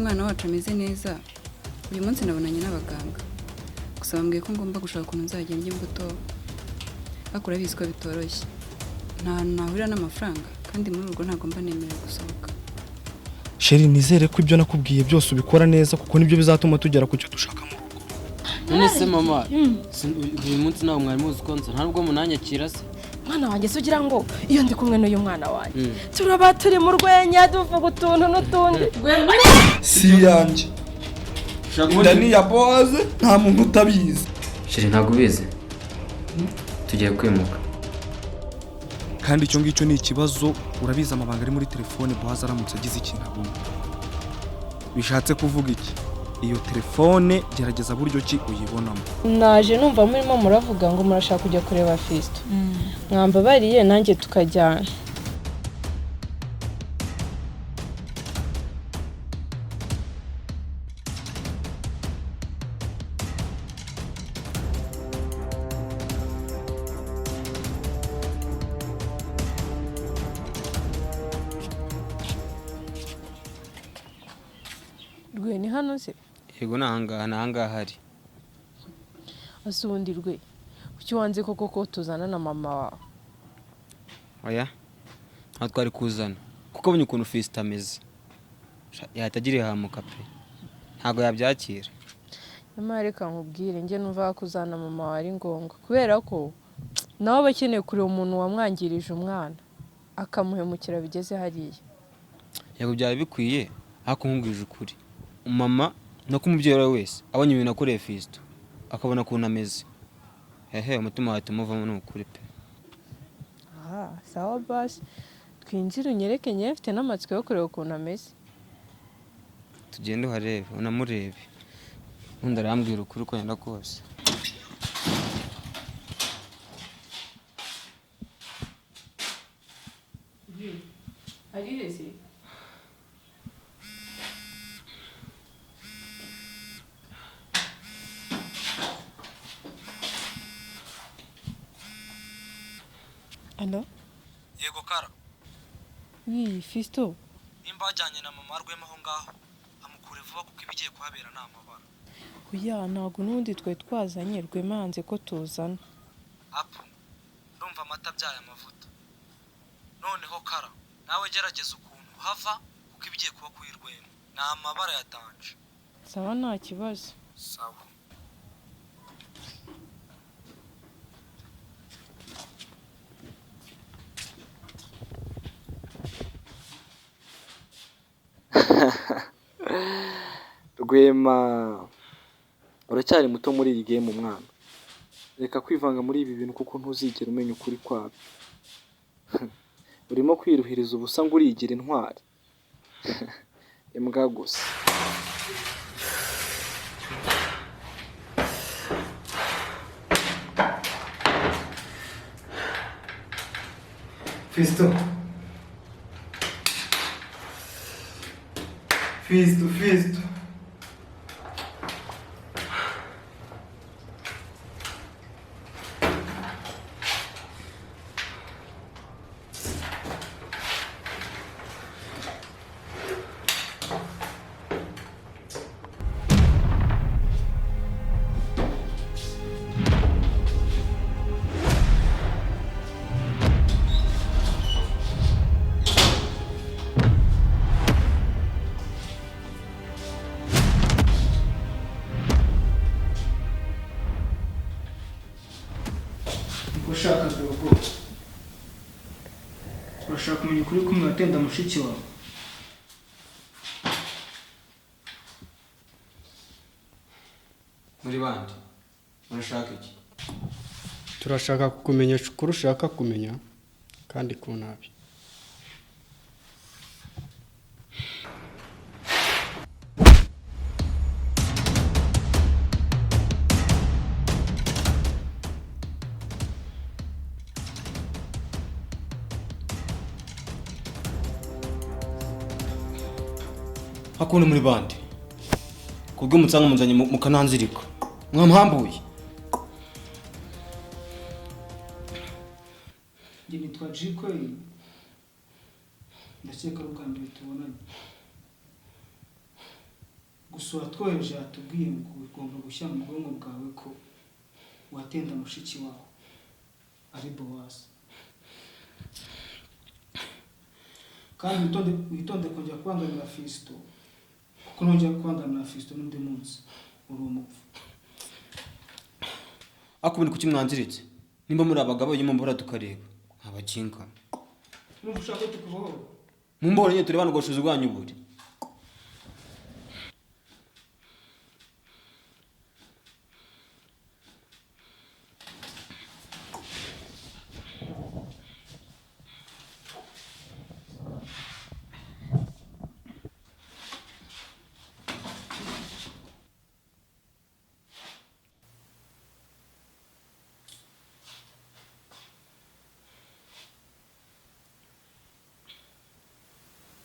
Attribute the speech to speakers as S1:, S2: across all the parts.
S1: umwana wacu ameze neza. Uyu munsi nabonanye n'abaganga. Gusa bambwiye ko ngomba gushaka ukuntu nzajya ndya imbuto. Bakora bizi ko bitoroshye. Nta hantu nahurira n'amafaranga kandi muri urwo ntabwo mba nemerewe gusohoka.
S2: Sheri, nizere ko ibyo nakubwiye byose ubikora neza kuko nibyo bizatuma tugera ku cyo dushaka mu rugo.
S3: None se mama, uyu munsi nawe mwari muzi ko nza ntabwo munanyakira se?
S4: Mwana wanjye se ugira ngo iyo ndi kumwe n'uyu mwana wanjye turaba turi mu rwenya duvuga utuntu n'utundi.
S2: Si yanjye. Dani ya Boaz nta muntu utabizi.
S3: Sheri ntabwo ubizi. Tugiye kwimuka.
S2: Kandi icyo ngicyo ni ikibazo, urabiza amabanga ari muri telefone Boaz aramutse agize ikintu abona. Bishatse kuvuga iki? Iyo telefone gerageza buryo ki uyibonamo.
S4: Naje numva murimo muravuga ngo murashaka kujya kureba Fisto. Mwamba bariye nanjye tukajyana. Rwe ni hano se?
S3: Yego nahanga hari.
S4: Asubundi Rwe. Kuki wanze koko tuzana na mama wawe?
S3: Oya. Nta twari kuzana. Kuko abonye ukuntu Fisto ameze. Yatagiriye hamuka pe. Ntago yabyakira.
S4: Nyamara reka nkubwire njye numva kuzana mama wawe ari ngombwa. Kubera ko nawe bakeneye kureba umuntu wamwangirije umwana. Akamuhemukira bigeze hariya.
S3: Yego byari bikwiye ariko nkubwije ukuri. Mama no kumubyeyi we wese abonye ibintu akoreye Fisto akabona ukuntu ameze. Umutima wawe tumuvamo n'ukuri pe.
S4: Sawa basi. Twinjire unyereke njye mfite n'amatsiko yo kureba ukuntu ameze.
S3: Tugende uharebe unamurebe. Undi arambwira ukuri uko yenda kose.
S4: Ari hese? Allo?
S2: Yego Kara.
S4: Oui, Fisto.
S2: Nimba ajyanye na mama Rwema aho ngaho amukure vuba kuko ibigiye kuhabera nta mabara.
S4: Oya, ntabwo n'ubundi twe twazanye Rwema hanze ko tuzana.
S2: Apu, ndumva amata byaye amavuta. Noneho Kara, nawe gerageza ukuntu hava kuko ibigiye kuba kuri Rwema. Nta mabara yatanje.
S4: Sawa nta kibazo.
S2: Sawa. Rwema, uracyari muto muri iyi game umwana. Reka kwivanga muri ibi bintu kuko ntuzigera umenya ukuri kwabyo. Urimo kwiruhiriza ubusa ngo urigira intwari. Imbwa gusa. Fisto.
S5: Urashaka kumenya ukuri kumwe watenda mushiki wawe.
S3: Muri bandi urashaka iki?
S6: Turashaka kukumenyesha ukuri ushaka kumenya kandi ku nabi.
S2: Hakuno muri bandi. Kubwo umutsanga munzanye mukananzirika. Mwamuhambuye.
S5: Njye nitwa Jiko. Ndakeka rukambye tubonanye. gusa uwatwohereje yatubwiye ngo ugomba gushyira mu bwonko bwawe ko watenda mushiki wawe ari Bowazi, kandi witonde kongera kubangamira Fiston, kuko nongera kubangamira Fiston n'undi munsi uri umupfu.
S3: akubundi kuki mwanziritse nimba muri abagabo yimo mbora tukareba abakinka
S5: Numva ushaka ko tukubohora?
S3: mumbore nye turebana ubushobozi bwanyu buri.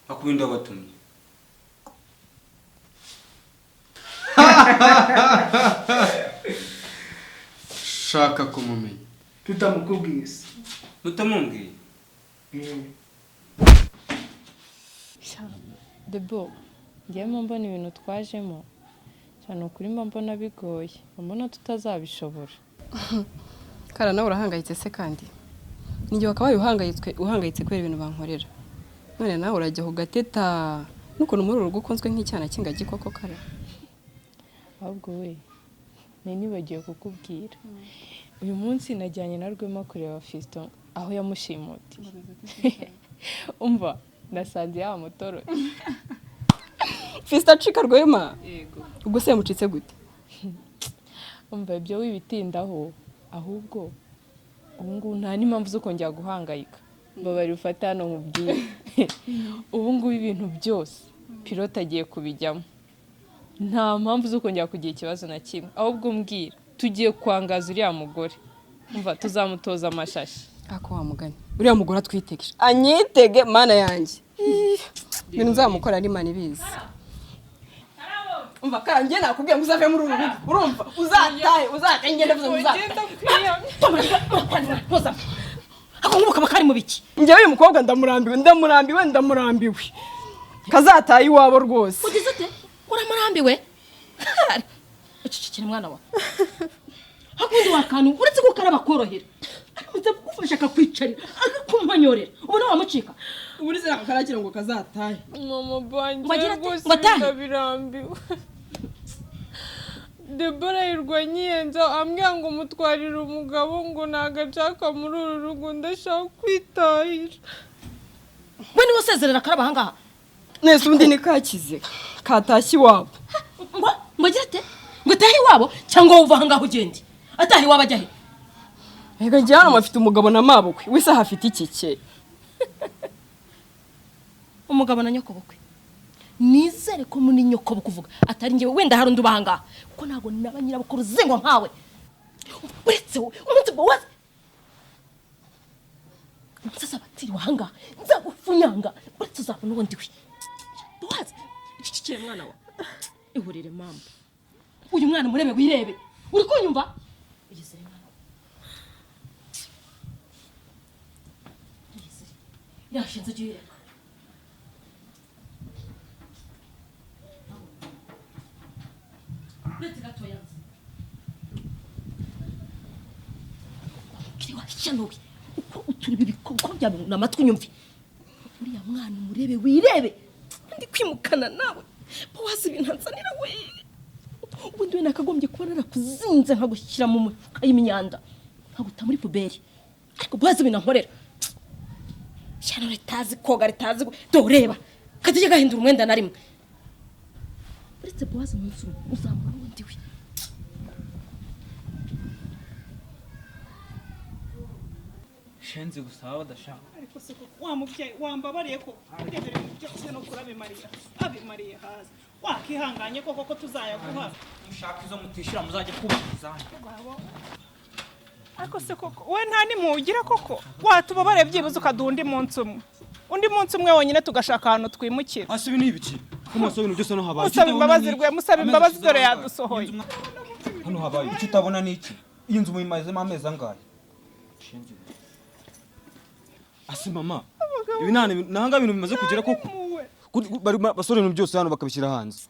S3: Akubindi wabatumye.
S6: shaka kumumenya.
S5: Tutamukubwiye se.
S3: Mutamumbwiye.
S4: Debo njyemo mbona ibintu twajemo cyane ukuri mba mbona bigoye mbona tutazabishobora.
S1: Kara nawe urahangayitse se kandi ninjye wakabaye uhangayitse kubera ibintu bankorera, none nawe urajya kugateta nukuntu muri urugo ukunzwe nk'icyana kingagi koko Kara.
S4: Ahubwo we nibagiye kukubwira uyu munsi najyanye na Rwema kureba Fiston aho yamushimutiye. Umva nasanze ya motoro
S1: Fiston acika Rwema. Yego. Ubwo se yamucitse gute?
S4: Umva ibyo wibitindaho ahubwo ubu nta n'impamvu zo kongera guhangayika. Babari ufata hano mubwiye. Ubu ngubu ibintu byose pilote agiye kubijyamo. Nta mpamvu zo kongera kugira ikibazo na kimwe. Ahubwo mbwira tugiye kwangaza uriya mugore. Umva tuzamutoza amashashi.
S1: Ako wamugani. Uriya mugore atwitegeje. Anyitege mana yanjye. Ibintu nzamukora ari mani bizi. Umva Kara njye nakubwiye ngo uzave muri uru rugo. Urumva uzatahe ngende vuze uzatahe.
S7: Ako ngubu kaba kari mu biki?
S1: Njyewe uyu mukobwa ndamurambiwe. Kazataye iwabo rwose.
S7: Ugize ute? Uramurambiwe? Ucicikira mwana wa. Hakundi wakanu uretse ko karaba korohera. Uze gufasha akakwicarira akakumpanyorera. Ubona wamucika.
S1: Uburi se nakaragira ngo kazatahe.
S4: Mama banje
S7: Wagira ati,
S4: rwose
S7: ngo atahe?
S4: ndabirambiwe. Debora yirwanyiyenza ambwira ngo mutwarira umugabo ngo nagacaka muri uru rugo ndashaka kwitahira.
S7: We ni wasezerera karaba hangaha.
S1: Nese undi ni kakize. Katashye iwabo.
S7: Ngo gira ate? Ngo tahi iwabo cyangwa uva hangaha ugende. Atahi iwabo ajya he?
S1: Ega njye hano afite umugabo na mabukwe. Wese hafite ikike.
S7: Umugabo na nyoko bukwe. Nizere ko muri nyoko bukuvuga atari ngewe wenda hari undi ubahanga kuko nago nabanyira bukuru zengo nkawe. Uretse umuntu Bowazi. Sasa batiri wahanga nzagufunyanga uretse uzabona ubundi we. Bowazi ikikire mwana wa. Ihurire mama. Uyu mwana murebe wirebe. Uri kunyumva? Yizere mwana. Yizere. Yashinze jire. Uretse gato yanze. Kiriwa cyanobi. Uko uturi bibikoko bya namatwi nyumvi. Uriya mwana murebe wirebe. Ndi kwimukana nawe. Bowazi bintanzanira we. Ubundi we nakagombye kuba narakuzinze nkagushyira mu mufuka y'imyanda. Nkaguta muri puberi. Ariko Bowazi binankorera. Cyane ritazi koga ritazi doreba. Katije gahindura umwenda na rimwe. Uretse Bowazi umunsi uzamura undi we.
S3: Shenzi gusaba badashaka.
S8: Ariko se wa mubyeyi wambabariye ko ugendere mu byose no kurabe Mariya. Abi Mariya haza. Wakihanganye koko ko tuzayaguha.
S3: Mushaka izo mutishira muzajya kubakizana.
S8: Ariko se koko we nta nimugira koko watubabare byibuze ukadundi munsi umwe. Undi munsi umwe wonyine tugashaka ahantu twimukira.
S3: Asi ibi ni ibiki? Kumaso ibintu byose no habaye.
S8: Musaba imbabazi dore yadusohoye.
S3: Hano habaye icyo utabona niki? Iyi nzu muyimazemo amezi angahe? Shenzi. Asi mama. Ibi nahanga ibintu bimaze kugera koko. Bari basore ibintu byose hano bakabishyira hanze.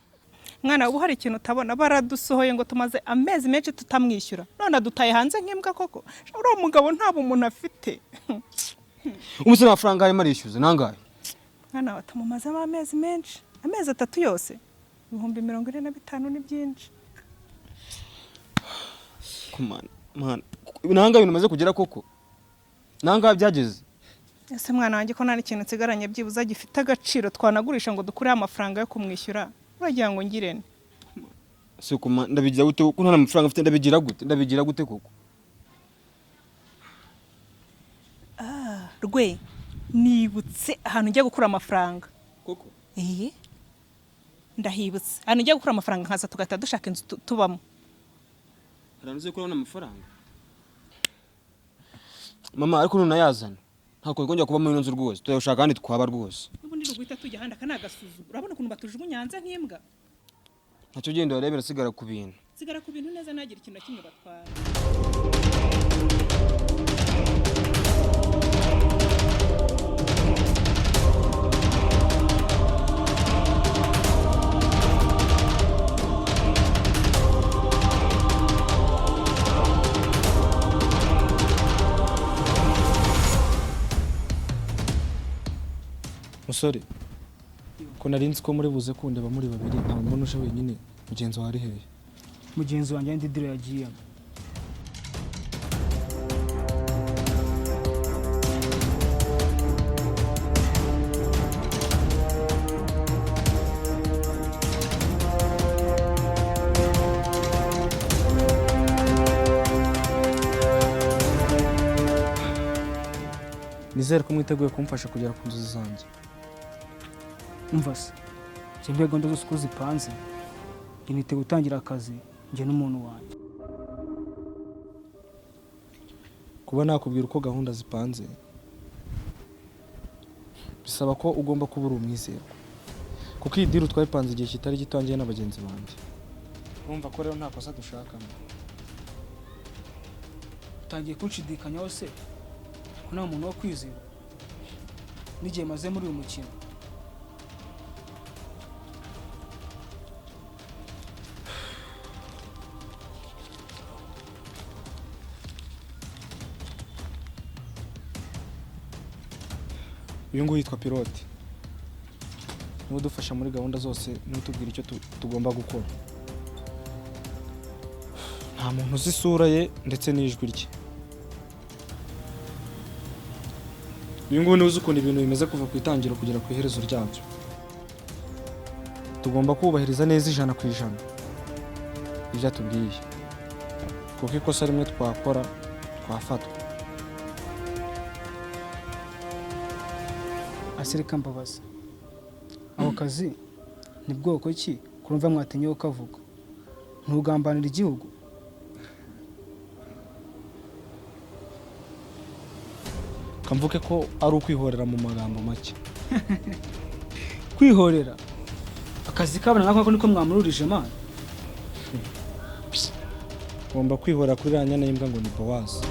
S8: mwana ubu hari ikintu utabona baradusohoye ngo tumaze amezi menshi tutamwishyura none adutaye hanze nk'imbwa koko uriya mugabo nta bumuntu afite
S3: umusore amafaranga arimo arishyuza nangahe
S8: mwana batamumazemo amezi menshi amezi 3 yose 45,000 ni byinshi
S3: man nangahe bintu maze kugera koko nangahe byageze
S8: ese mwana wanjye ko nta n'ikintu nsigaranye byibuza gifite agaciro twanagurisha ngo dukure amafaranga yo kumwishyura uragira ngo ngirene
S3: se kuma ndabigira gute ko nta amafaranga afite ndabigira gute koko
S8: rwe nibutse ahantu njya gukura amafaranga
S3: koko
S8: ndahibutse ahantu njya gukura amafaranga nkaza tugahita dushaka inzu tubamo
S3: haranuze ko amafaranga mama ariko nunayazana ntako kongera kuba mu nzu rwose tuyashaka kandi twaba rwose
S8: ubundi rugwita tujya handa kanagasuzugura urabona ukuntu batujugunyanza nk'imbwa
S3: ntacyo genda yarebera sigara ku bintu
S8: neza nagira ikintu kimwe batwara
S2: musore ko narinzi ko muri buze kundeba muri babiri nta mbona uje wenyine mugenzi wari hehe
S5: mugenzi wanjye ndi dire yagiye
S2: nizere ko mwiteguye kumfasha kugera ku nzozi zanjye
S5: umva se cyembye gahunda zose uko zipanze nite gutangira akazi njye n'umuntu wanjye
S2: kuba nakubwira uko gahunda zipanze bisaba ko ugomba kuba uri umwizerwa kuko iyi diri twayipanze igihe kitari gitangiye n'abagenzi banjye urumva ko rero nta kosa dushakamo
S5: utangiye kunshidikanyaho se ko nta muntu wo kwizera n'igihe maze muri uyu mukino
S2: uyu nguyu yitwa pilote niwe udufasha muri gahunda zose niwe utubwira icyo tugomba gukora nta muntu uzi isura ye ndetse n'ijwi rye uyu nguyu niwe uzi ukuntu ibintu bimeze kuva ku itangiro kugera ku iherezo ryabyo tugomba kubahiriza neza 100% ibyo atubwiye kuko ikosa rimwe twakora twafatwa
S5: asereka mbabaza ako kazi ni bwoko ki kurumva mwatinyeho kavuga ntugambanira igihugu
S2: kamvuke ko ari ukwihorera mu magambo make
S5: kwihorera akazi kabana nako niko mwamururije mana
S2: ngomba kwihorera kuri ranya n'imbwa ngo ni Bowazi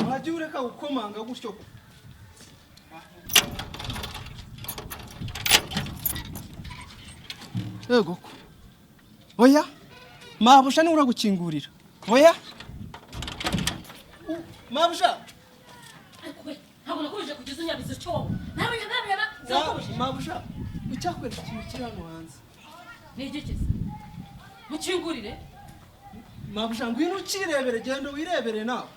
S5: wajya ureka gukomanga gutyo yego ko oya mabusha ni uragukingurira oya mabusha
S7: ntabwo nakomeje kugeza unyabiza cyo nawe
S5: mabusha ucyakwereka ikintu kiri hano hanze
S7: ni igikisi mukingurire
S5: mabusha ngwino ukirebere genda wirebere nawe